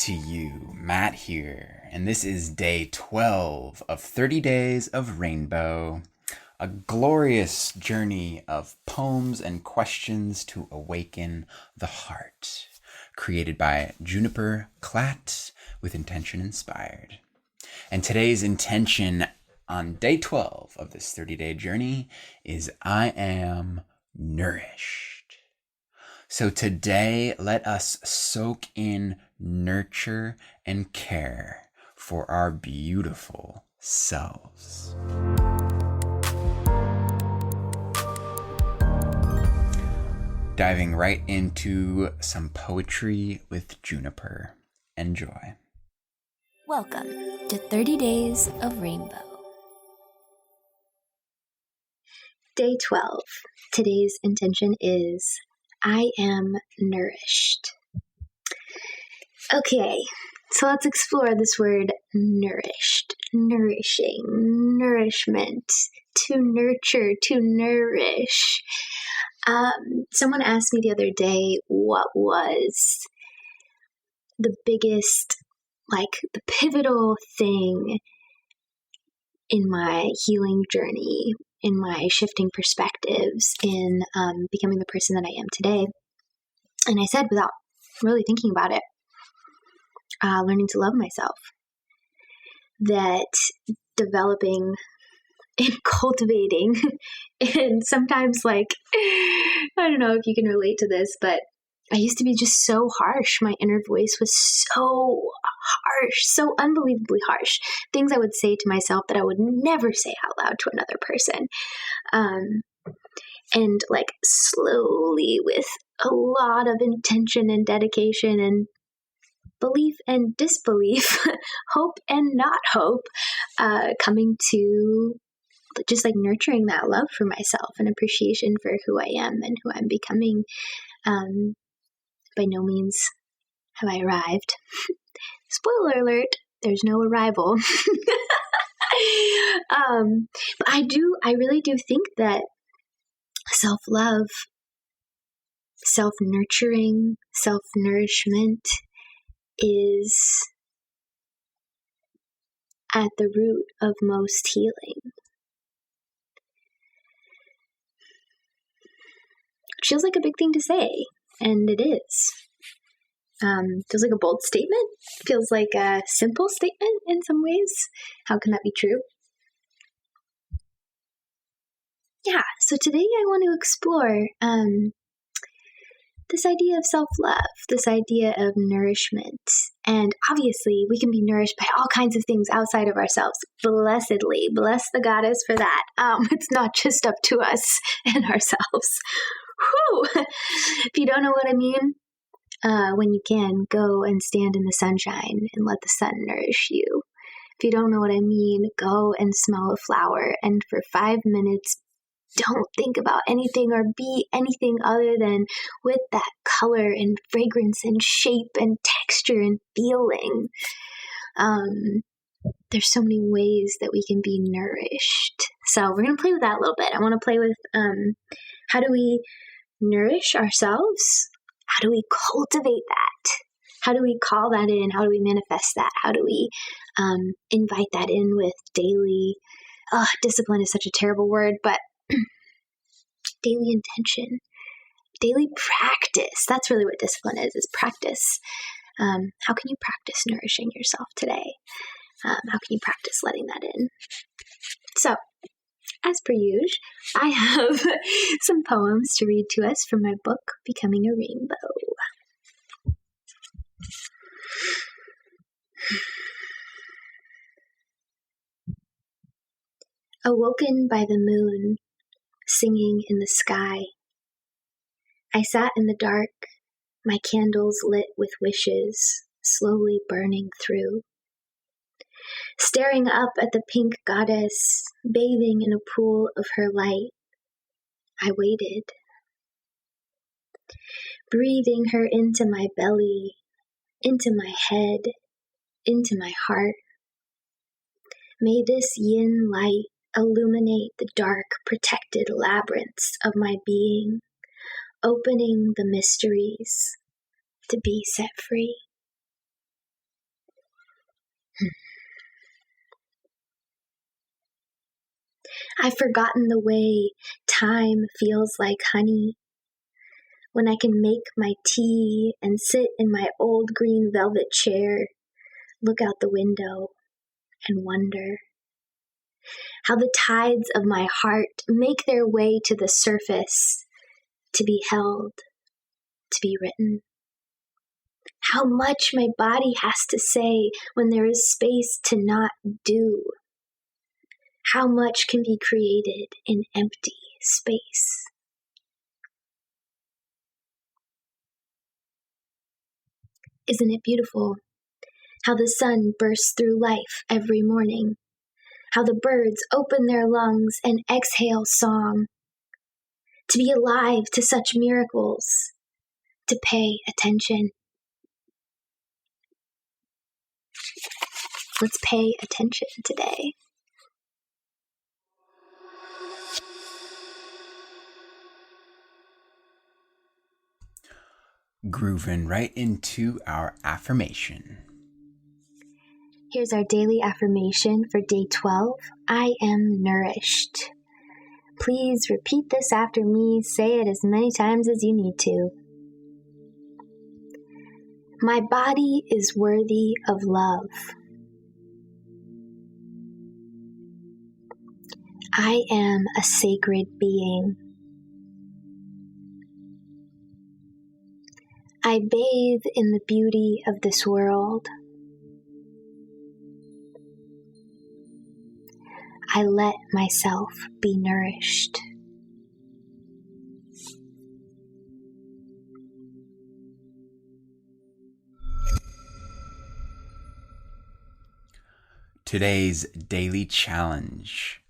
to you, Matt here, and this is day 12 of 30 Days of Rainbow, a glorious journey of poems and questions to awaken the heart, created by Juniper Klatt with Intention Inspired. And today's intention on day 12 of this 30-day journey is I am nourished. So today, let us soak in nurture and care for our beautiful selves. Diving right into some poetry with Juniper. Enjoy. Welcome to 30 Days of Rainbow. Day 12. Today's intention is I am nourished. Okay, so let's explore this word nourished, nourishing, nourishment, to nurture, to nourish. Someone asked me the other day what was the biggest, the pivotal thing in my healing journey, in my shifting perspectives, in becoming the person that I am today. And I said, without really thinking about it, learning to love myself. That developing and cultivating, and sometimes I don't know if you can relate to this, but I used to be just so harsh. My inner voice was so harsh, so unbelievably harsh. Things I would say to myself that I would never say out loud to another person. And slowly, with a lot of intention and dedication and belief and disbelief, hope and not hope, coming to just nurturing that love for myself and appreciation for who I am and who I'm becoming. By no means have I arrived. Spoiler alert, there's no arrival. But I really do think that self-love, self-nurturing, self-nourishment is at the root of most healing. Which feels like a big thing to say, and it is. Feels like a bold statement. Feels like a simple statement in some ways. How can that be true? Yeah, so today I want to explore this idea of self-love, this idea of nourishment. And obviously, we can be nourished by all kinds of things outside of ourselves. Blessedly. Bless the goddess for that. It's not just up to us and ourselves. Whew! If you don't know what I mean, when you can, go and stand in the sunshine and let the sun nourish you. If you don't know what I mean, go and smell a flower, and for 5 minutes, don't think about anything or be anything other than with that color and fragrance and shape and texture and feeling. There's so many ways that we can be nourished. So we're going to play with that a little bit. I want to play with how do we nourish ourselves? How do we cultivate that? How do we call that in? How do we manifest that? How do we invite that in with daily, discipline is such a terrible word, but daily intention, daily practice. That's really what discipline is practice. How can you practice nourishing yourself today? How can you practice letting that in? So, as per usual, I have some poems to read to us from my book, Becoming a Rainbow. Awoken by the moon, singing in the sky, I sat in the dark, my candles lit with wishes, slowly burning through. Staring up at the pink goddess, bathing in a pool of her light, I waited. Breathing her into my belly, into my head, into my heart. May this yin light illuminate the dark, protected labyrinths of my being, opening the mysteries to be set free. I've forgotten the way time feels like honey, when I can make my tea and sit in my old green velvet chair, look out the window, and wonder how the tides of my heart make their way to the surface, to be held, to be written. How much my body has to say when there is space to not do. How much can be created in empty space. Isn't it beautiful how the sun bursts through life every morning? How the birds open their lungs and exhale song. To be alive to such miracles, to pay attention. Let's pay attention today. Grooving right into our affirmation. Here's our daily affirmation for day 12. I am nourished. Please repeat this after me. Say it as many times as you need to. My body is worthy of love. I am a sacred being. I bathe in the beauty of this world. I let myself be nourished. Today's daily challenge.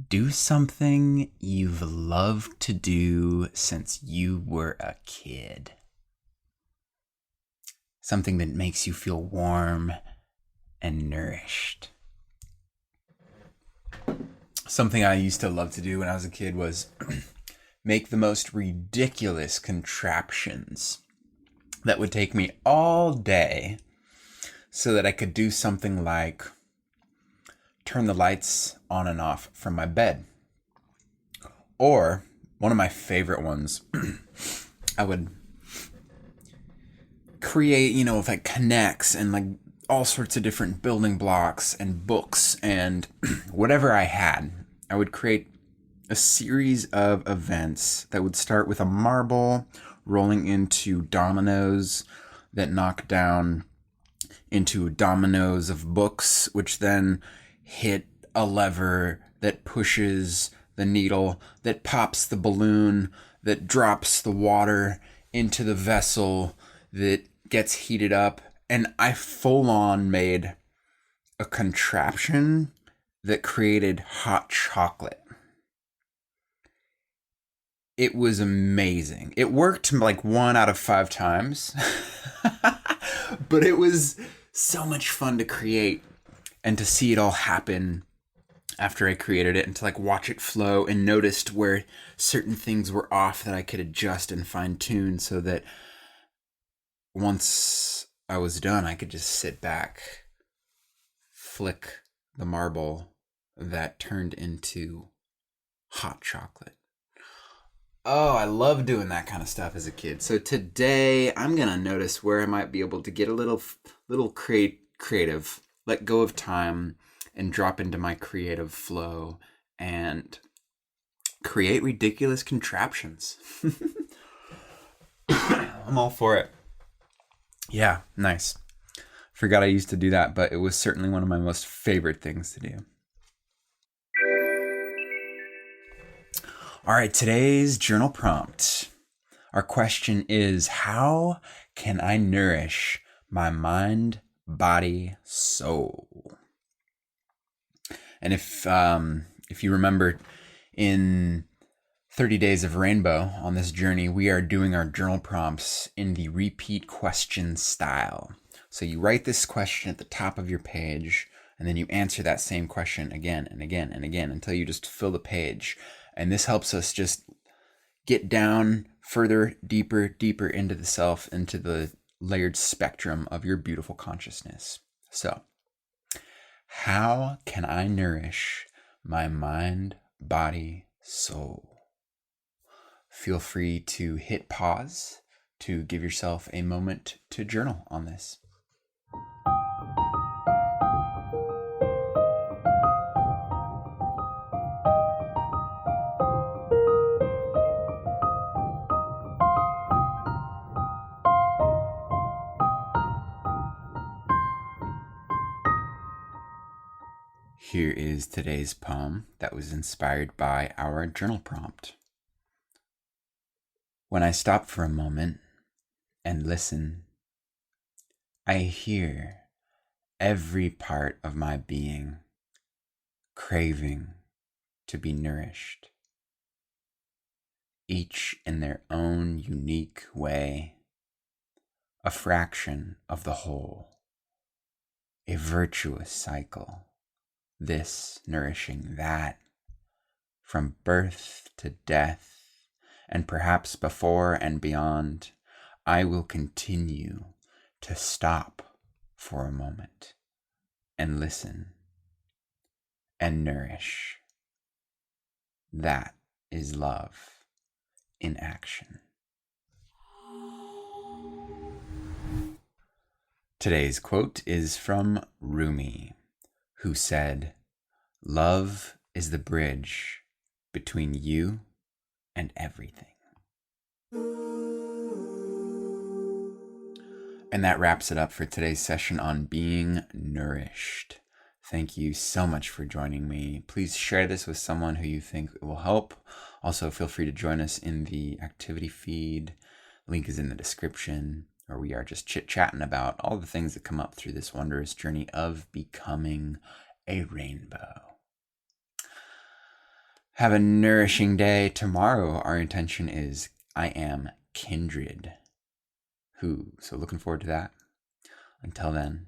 Do something you've loved to do since you were a kid. Something that makes you feel warm and nourished. Something I used to love to do when I was a kid was make the most ridiculous contraptions that would take me all day so that I could do something like turn the lights on and off from my bed. Or one of my favorite ones, I would create, with like connects and like all sorts of different building blocks and books and whatever I had. I would create a series of events that would start with a marble rolling into dominoes that knock down into dominoes of books, which then hit a lever that pushes the needle, that pops the balloon, that drops the water into the vessel, that gets heated up. And I full on made a contraption that created hot chocolate. It was amazing. It worked like 1 out of 5 times, but it was so much fun to create and to see it all happen after I created it, and to like watch it flow and noticed where certain things were off that I could adjust and fine tune so that once I was done, I could just sit back, flick the marble that turned into hot chocolate. Oh, I love doing that kind of stuff as a kid. So today I'm going to notice where I might be able to get a little creative, let go of time and drop into my creative flow and create ridiculous contraptions. I'm all for it. Yeah, nice. Forgot I used to do that, but it was certainly one of my most favorite things to do. All right, today's journal prompt. Our question is, how can I nourish my mind, body, soul? And if you remember, in 30 Days of Rainbow, on this journey, we are doing our journal prompts in the repeat question style. So you write this question at the top of your page, and then you answer that same question again and again and again until you just fill the page. And this helps us just get down further, deeper into the self, into the layered spectrum of your beautiful consciousness. So How can I nourish my mind, body, soul? Feel free to hit pause to give yourself a moment to journal on this. Here is today's poem that was inspired by our journal prompt. When I stop for a moment and listen, I hear every part of my being craving to be nourished, each in their own unique way, a fraction of the whole, a virtuous cycle. This nourishing that, from birth to death, and perhaps before and beyond, I will continue to stop for a moment and listen and nourish. That is love in action. Today's quote is from Rumi, who said, "Love is the bridge between you and everything." And that wraps it up for today's session on being nourished. Thank you so much for joining me. Please share this with someone who you think it will help. Also, feel free to join us in the activity feed. Link is in the description, where we are just chit-chatting about all the things that come up through this wondrous journey of becoming a rainbow. Have a nourishing day. Tomorrow, our intention is I am kindred. So looking forward to that. Until then,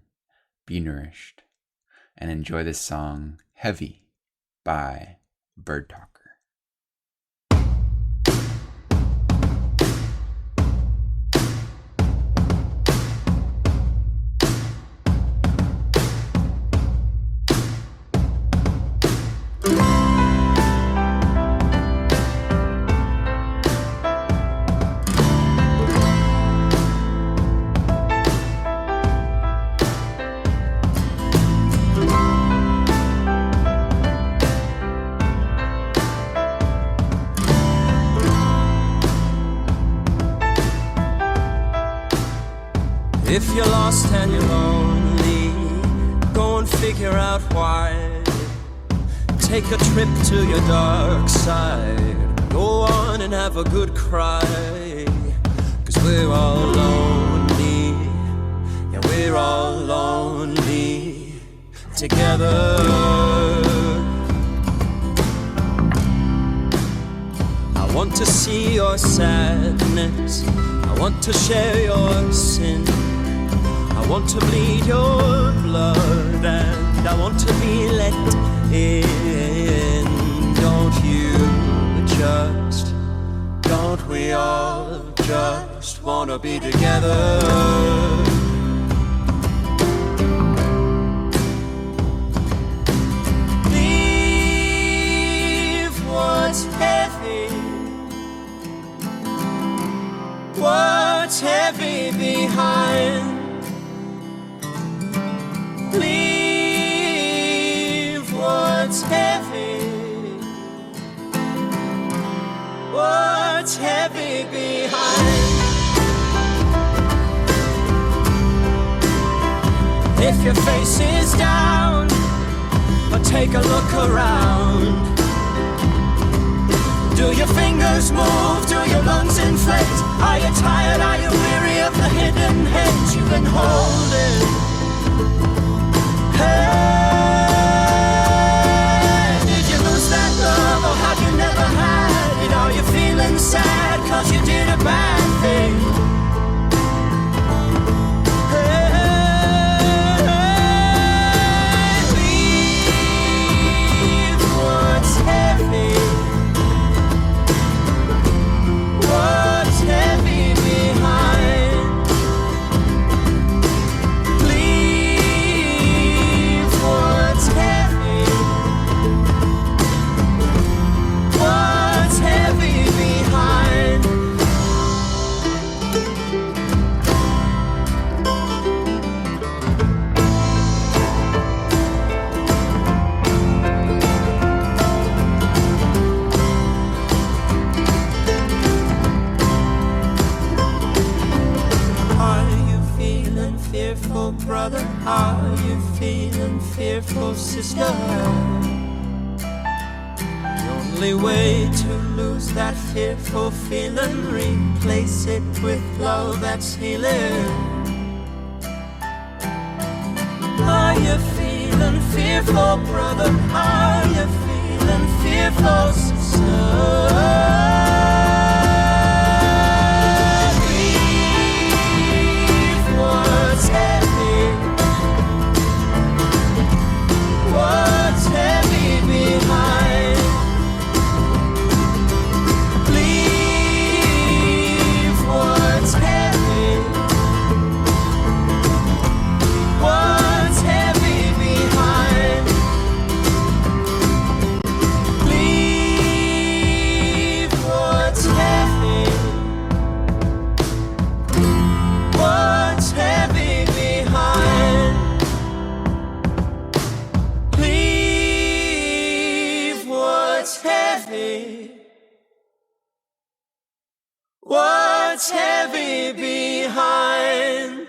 be nourished and enjoy this song, Heavy by Bird Talker. If you're lost and you're lonely, go and figure out why. Take a trip to your dark side. Go on and have a good cry. 'Cause we're all lonely. Yeah, we're all lonely together. I want to see your sadness. I want to share your sin. I want to bleed your blood, and I want to be let in. Don't we all just wanna be together? Leave what's heavy behind. Leave what's heavy behind. If your face is down, but take a look around. Do your fingers move? Do your lungs inflate? Are you tired? Are you weary of the hidden hate you've been holding? Hey, did you lose that love, or have you never had it? Are you feeling sad 'cause you did a bad thing? Hey, leave what's heavy behind. Leave feeling fearful, sister? The only way to lose that fearful feeling, replace it with love that's healing. Are you feeling fearful, brother? Are you feeling fearful, sister? What's heavy behind? Leave what's heavy. What's heavy behind? Leave what's heavy. What's heavy behind? What's heavy? What's heavy behind?